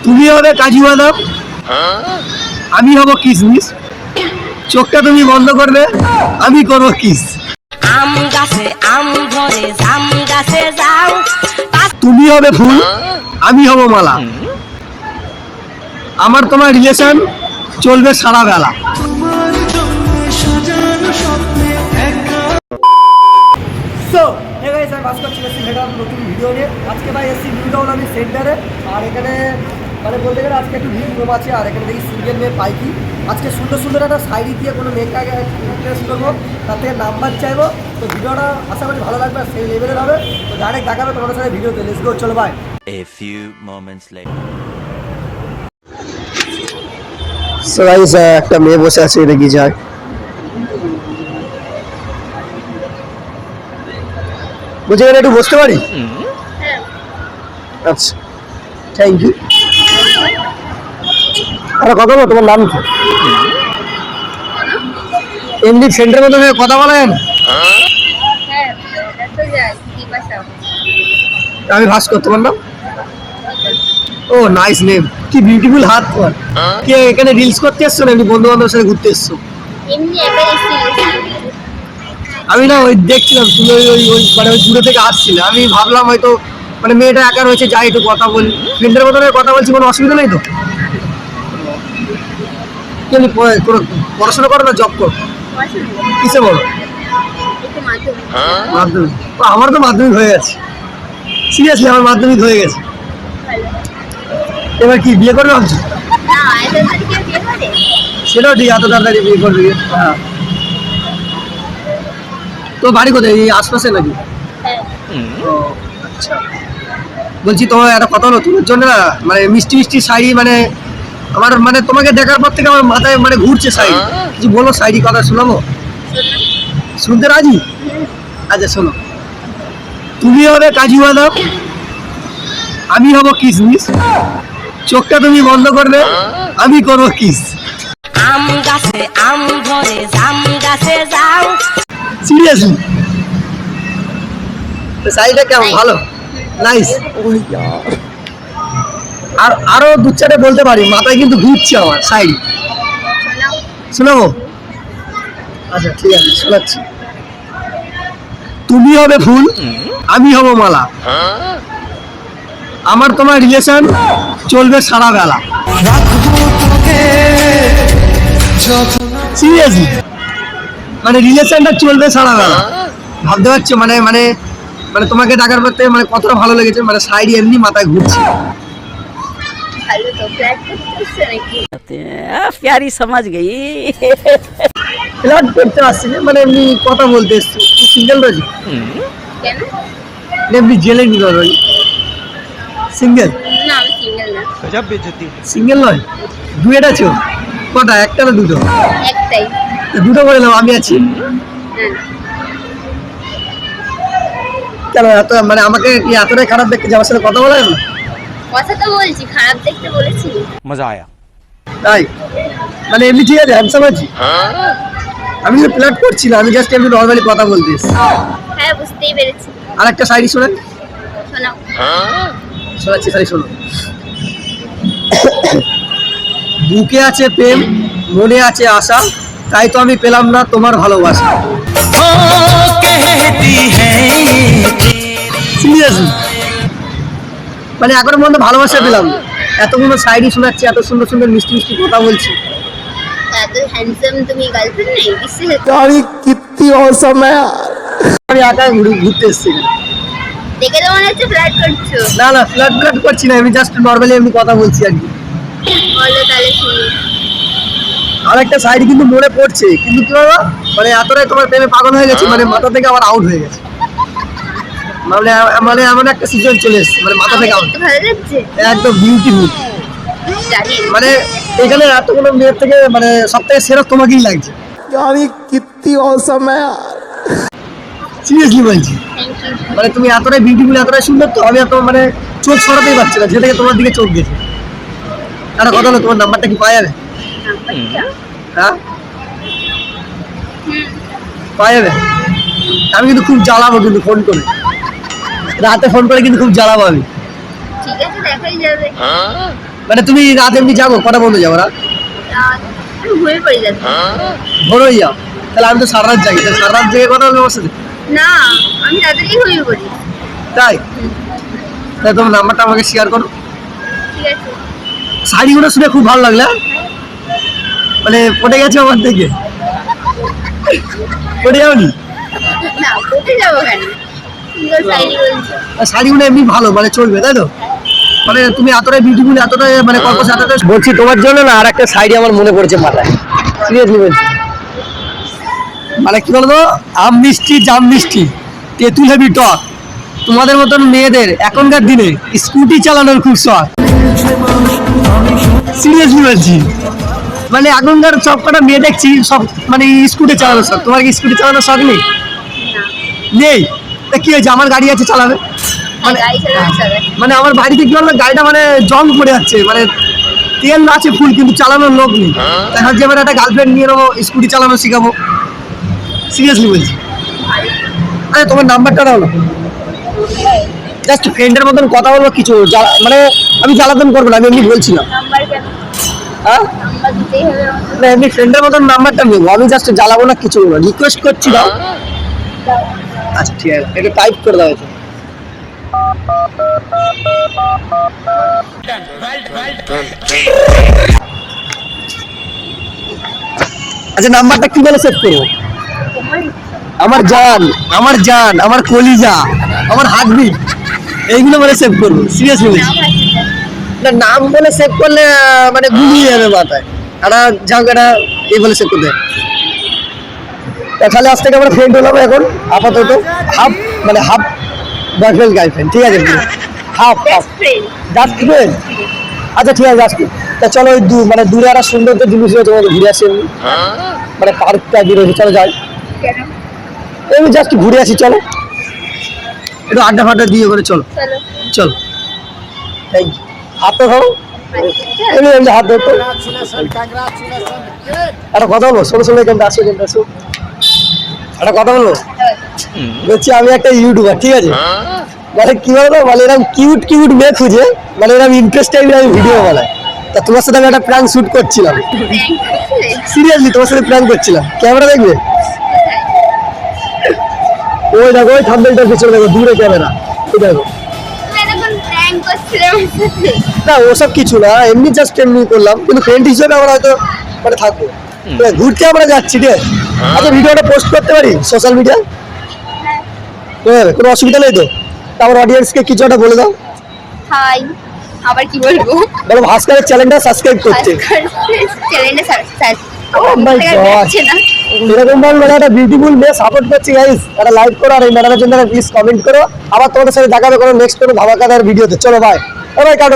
তুমি হবে কাজু বাদাম, আমি হব কিশমিশ। চোখটা তুমি বন্ধ করবে, আমি করবো কিস। আম গাছে আম ধরে জাম গাছে যাও। তুমি হবে ফুল, আমি হব মালা। আমার তোমার রিলেশন চলবে সারা বেলা। সো হে গাইস, আমি ভাস্কর চলে এসেছি একটা নতুন ভিডিও নিয়ে। আজকে ভাই এসেছি নিউ টাউন আমি সেন্টারে। আর এখানে মানে বলতে গেলে আজকে একটু ভিড় কম আছে। আর এখানে দেখি সিঙ্গেল মেয়ে পাইকি। আজকে সুন্দর সুন্দর একটা শাড়ি দিয়ে কোনো মেয়েকে আগে টেস্ট করবো, তাতে নাম্বার চাইবো। তো ভিডিওটা আশা করি ভালো লাগবে, আর সেই লেভেলের হবে। তো ডাইরেক্ট দেখাবে তোমাদের সাথে ভিডিওতে। লেটস গো, চলো ভাই। A few moments later. So guys, একটা মেয়ে বসে আছে, দেখি যায়। বুঝে গেলে একটু বসতে পারি? আচ্ছা, থ্যাংক ইউ। আরে কথা বলো, তোমার নাম কি? এমনি সেন্টারের মধ্যে কথা বলেন? আমি ভাস্কর, তোমার নাম? ও নাইস নেম, কি বিউটিফুল হাত তোমার। কে এখানে রিলস করতে এসছো না এমনি বন্ধু বান্ধবের সাথে ঘুরতে এসছো? আমি না ওই দেখছিলাম তুমি ওই মানে ওই দূরে থেকে আসছিলে। আমি ভাবলাম হয়তো মানে মেয়েটা একা রয়েছে, যাই একটু কথা বলি। ফ্রেন্ডের মতো কথা বলছি, কোনো অসুবিধা নেই তো? তুমি কোনো পড়াশোনা করো না জব করো? কিসে বলো? মাধ্যমিক? আমার তো মাধ্যমিক হয়ে গেছে। সিরিয়াসলি আমার মাধ্যমিক হয়ে গেছে। এবার কি বিয়ে করবে ভাবছো? সেটাও ঠিক, এত তাড়াতাড়ি বিয়ে করবে? হ্যাঁ। তো বাড়ি কোথায়, এই আশপাশে নাকি? আচ্ছা, বলছি তোমার একটা কথা হলো, তোমার জন্য না মানে মিষ্টি মিষ্টি শাড়ি, মানে আমার মানে তোমাকে দেখার পর থেকে আমার মাথায় মানে ঘুরছে শাড়ি। কিছু বলো, শাড়ি কথা শোনাবো? শুনতে রাজি? আচ্ছা শোনো। তুমি হবে কাজু বাদাম, আমি হব কিশমিশ। চোখটা তুমি বন্ধ করবে, আমি করবো কিস। আম গাছে আম ধরে জাম গাছে যাও। সিরিয়াসলি? শাড়িটা কেমন, ভালো? নাইস। আর আরো দু চারটে বলতে পারি, মাথায় কিন্তু ঘুরছে আমার শাড়ি। শোনাবো? আচ্ছা ঠিক আছে, শোনাচ্ছি। তুমি হবে ফুল, আমি হব মালা। আমার তোমার রিলেশন চলবে সারা বেলা। সিরিয়াসলি মানে রিলেশনটা চলবে সারা বেলা। ভাবতে পারছো মানে মানে মানে তোমাকে দেখার পর থেকে মানে কতটা ভালো লেগেছে, মানে শাড়ি এমনি মাথায় ঘুরছে। प्यारी समझ गई। ফ্লার্ট করতে আসছি না, মানে এমনি কথা বলতে এসছি। সিঙ্গেল রয়েছে? এমনি জেলে নি রয়েছে? সিঙ্গেল? সিঙ্গেল নয়, ডুয়েট আছো? কটা, একটা না দুটো? দুটো করে নাও, আমি আছি। কেন এত মানে আমাকে কি এতটাই খারাপ দেখতে যে আমার সাথে কথা বলে না? কথা তো বলছি, খারাপ দেখতে বলেছি? मजा आया। তাই মানে এমনি ঠিক আছে, হ্যান্ডসাম আছি। আমি তো ফ্লার্ট করছি না, আমি জাস্ট এমনি নর্মালি কথা বলতে এসছি। হ্যাঁ, বুঝতেই পেরেছি। আর একটা শাড়ি শোনান। শোনাও। শোনাচ্ছি, শাড়ি শোনো। বুকে আছে প্রেম, মনে আছে আশা, তাই তো আমি পেলাম না তোমার ভালোবাসা। সিরিয়াসলি মানে এখনো পর্যন্ত ভালোবাসা পেলাম না। এতগুলো শাড়ি শোনাচ্ছি, এত সুন্দর সুন্দর মিষ্টি মিষ্টি কথা বলছি। এত হ্যান্ডসাম, তুমি গার্লফ্রেন্ড নেই? কিসে আমি কিত্তি অসম হ্যায়। আমি একা ঘুরতে এসেছি। দেখে তো মনে হচ্ছে ফ্লার্ট করছো। না না, ফ্লার্ট করছি না, আমি জাস্ট নর্মালি এমনি কথা বলছি আর কি। বলো তাহলে শুনি। আর একটা শাড়ি কিন্তু মনে পড়ছে, কিন্তু কি বলো মানে এতটাই তোমার প্রেমে পাগল হয়ে গেছে, মানে মাথা থেকে আবার আউট হয়ে গেছে। মানে মানে এমন একটা সিচুয়েশন চলে এসেছে, মানে মাথা থেকে আউট। ভালো লাগছে? একদম বিউটিফুল। জানি মানে এখানে এতগুলো মেয়ের থেকে মানে সব থেকে সেরা তোমাকেই লাগছে। আমি কিত্তি অসম হ্যায়। সিরিয়াসলি বলছি, থ্যাংক ইউ। মানে তুমি এতটাই বিউটিফুল, এতটাই সুন্দর, তো আমি এত মানে চোখ সরাতেই পারছি না, যে থেকে তোমার দিকে চোখ গেছে। একটা কথা হলো, তোমার নাম্বারটা কি পাওয়া যাবে? হ্যাঁ পাওয়া যাবে? আমি কিন্তু খুব জ্বালাবো, কিন্তু ফোন করে রাতে ফোন করে কিন্তু খুব জ্বালাবো আমি। ঠিক আছে, দেখাই যাবে। মানে তুমি রাত এমনি যাবো কটা বন্ধু যাবো রাত আমি ঘুমিয়ে পড়ে যাচ্ছি ভোর হয়ে যাও তাহলে আমি তো সারা রাত জাগি তাহলে সারা রাত জেগে কথা বলবো আমার সাথে না আমি তাড়াতাড়ি ঘুমিয়ে পড়ি তাই তাই তোমার নাম্বারটা আমাকে শেয়ার করো ঠিক আছে শাড়িগুলো শুনে খুব ভালো লাগলো হ্যাঁ? মানে পড়ে গেছে আমার থেকে পড়ে যাওনি না কোথায় যাবো কেন সুন্দর শাড়ি বলছো আর শাড়িগুলো এমনি ভালো মানে চলবে তাই তো মানে তুমি এতটাই বিউটিফুল এতটাই মানে কর্পস এতটাই বলছি তোমার জন্য না আর একটা শাড়ি আমার মনে পড়েছে মাথায় সিরিয়াসলি বলছি মানে কি বলতো আম মিষ্টি জাম মিষ্টি তেঁতুল হেবি টক তোমাদের মতন মেয়েদের এখনকার দিনে স্কুটি চালানোর খুব শখ সিরিয়াসলি বলছি মানে এখনকার সব কটা মেয়ে দেখছি সব মানে স্কুটি চালানোর শখ তোমার কি স্কুটি চালানোর শখ নেই নেই তা কি হয়েছে আমার গাড়ি আছে চালাবে মানে গাড়ি চালানো যাবে মানে আমার বাড়িতে কি বলতো গাড়িটা মানে জং পড়ে যাচ্ছে মানে তেল আছে ফুল কিন্তু চালানোর লোক নেই তাই ভাবছি এবার একটা গার্লফ্রেন্ড নিয়ে নেবো স্কুটি চালানো শিখাবো সিরিয়াসলি বলছি আরে তোমার নাম্বারটা দাও না জাস্ট ফ্রেন্ডের মতন কথা বলবো কিছু মানে আমি জ্বালাতন করবো না আমি এমনি বলছিলাম নাম্বার কেন হ্যাঁ নাম্বার দিতেই হবে আমাকে। না এমনি ফ্রেন্ডের মতন নাম্বারটা নেবো আমি জাস্ট জ্বালাবো না কিছু বলবো রিকোয়েস্ট করছি দাও আচ্ছা ঠিক আছে একটু টাইপ করে দাও এটা আচ্ছা নাম্বারটা কি বলে সেভ করবো আমার জান আমার কলিজা আমার হার্টবিট এইগুলো বলে সেভ করবো সিরিয়াসলি বলছি নাম আছে তো? না নাম বলে সেভ করলে মানে গুলিয়ে যাবে মাথায় একটা জায়গাটা এই বলে সেভ করতে তাহলে আজ থেকে আমরা ফ্রেন্ড হলাম এখন আপাতত হাফ বয়ফ্রেন্ড গার্লফ্রেন্ড ঠিক আছে half Best friend. Just friend আচ্ছা ঠিক আছে জাস্ট তা চলো ওই মানে দূরে একটা সুন্দর তো জিনিস রয়েছে তোমাকে ঘুরে আসি এমনি। মানে পার্কটা দিয়ে রয়েছে চলো যাই কেন এমনি জাস্ট ঘুরে আসি চলো একটু আড্ডা ফাড্ডা দিয়ে করে চলো চলো চলো থ্যাংক ইউ হাত তো খাও এমনি এমনি হাত ধরতো একটা কথা বলবো ষোলো এখানটা আসো একটা কথা বলবো বলছি আমি একটা ইউটিউবার ঠিক আছে মানে কি বলতো মানে এরকম কিউট মেয়ে খুঁজে মানে এরকম ইন্টারেস্ট টাইপের আমি ভিডিও বানাই তা তোমার সাথে আমি একটা প্র্যাঙ্ক শুট করছিলাম সিরিয়াসলি তোমার সাথে প্র্যাঙ্ক করছিলাম ক্যামেরা দেখবে ওই দেখো ওই থাম্বনেলটার পিছনে দেখো দূরে ক্যামেরা ওই দেখো এরকম প্র্যাঙ্ক করছিলে আমার সাথে না ওসব কিছু না এমনি জাস্ট এমনি করলাম কিন্তু ফ্রেন্ড হিসেবে আমরা হয়তো মানে থাকবো ঘুরতে আমরা যাচ্ছি ঠিক আছে আচ্ছা ভিডিওটা পোস্ট করতে পারি সোশ্যাল মিডিয়া কোনো অসুবিধা নেই তো আমার অডিয়েন্সকে কিছু একটা বলে দাও হাই আবার কি বলবো বলো ভাস্করের চ্যানেলটা সাবস্ক্রাইব করতে চ্যানেলটা সাবস্ক্রাইব Oh my God. হচ্ছে না এরকম মানে একটা বিউটিফুল মেয়ে সাপোর্ট করছি গাইস একটা লাইক করো আর এই ম্যাডামের জন্য প্লিজ কমেন্ট করো আবার তোমাদের সাথে দেখা হবে কোনো নেক্সট কোনো ধামাকাদার ভিডিওতে চলো বাই কাটো